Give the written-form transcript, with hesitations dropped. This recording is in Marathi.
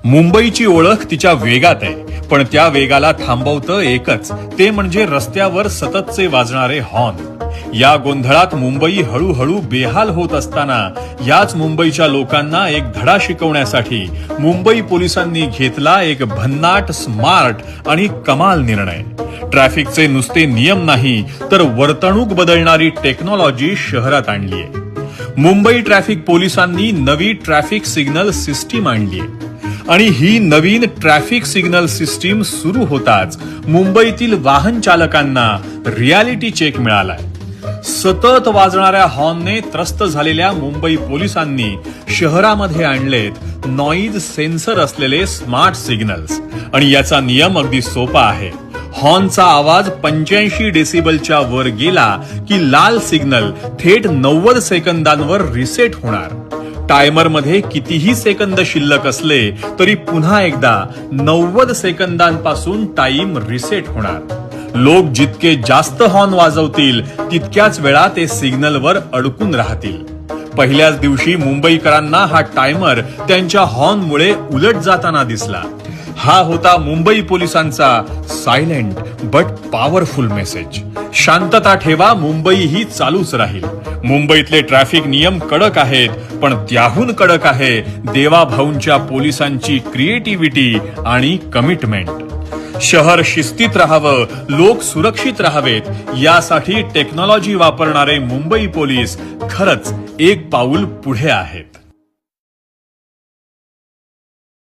मुंबईची ओळख तिच्या वेगात आहे, पण त्या वेगाला थांबवतं एकच, ते म्हणजे रस्त्यावर सततचे वाजणारे हॉर्न. या गोंधळात मुंबई हळूहळू बेहाल होत असताना याच मुंबईच्या लोकांना एक धडा शिकवण्यासाठी मुंबई पोलिसांनी घेतला एक भन्नाट, स्मार्ट आणि कमाल निर्णय. ट्रॅफिकचे नुसते नियम नाही, तर वर्तणूक बदलणारी टेक्नॉलॉजी शहरात आणलीय. मुंबई ट्रॅफिक पोलिसांनी नवी ट्रॅफिक सिग्नल सिस्टीम आणलीय. आणि ही नवीन ट्रॅफिक सिग्नल सिस्टीम सुरू होताच मुंबईतील वाहन चालकांना रियालिटी चेक मिळालाय. सतत वाजणाऱ्या हॉर्नने त्रस्त झालेल्या मुंबई पोलिसांनी शहरामध्ये आणलेत नॉईज सेन्सर असलेले स्मार्ट सिग्नल्स. आणि याचा नियम अगदी सोपा आहे. हॉर्नचा आवाज 85 डेसिबलच्या वर गेला की लाल सिग्नल थेट 90 सेकंदांवर रिसेट होणार. टायमर मध्ये कितीही सेकंद शिल्लक असले तरी पुन्हा एकदा 90 सेकंदांपासून टाइम रिसेट होणार. लोक जितके जास्त हॉर्न वाजवतील तितक्याच वेळा ते सिग्नलवर अडकून राहतील. पहिल्याच दिवशी मुंबईकरांना हा टायमर त्यांच्या हॉर्नमुळे उलट जाताना दिसला. हा होता मुंबई पोलिसांचा सायलेंट बट पॉवरफुल मेसेज. शांतता ठेवा, मुंबई ही चालूच राहील. मुंबईतले ट्रॅफिक नियम कडक आहेत, पण त्याहून कडक आहे देवाभाऊंच्या पोलिसांची क्रिएटिव्हिटी आणि कमिटमेंट. शहर शिस्तीत राहावं, लोक सुरक्षित राहावेत, यासाठी टेक्नॉलॉजी वापरणारे मुंबई पोलीस खरंच एक पाऊल पुढे आहेत.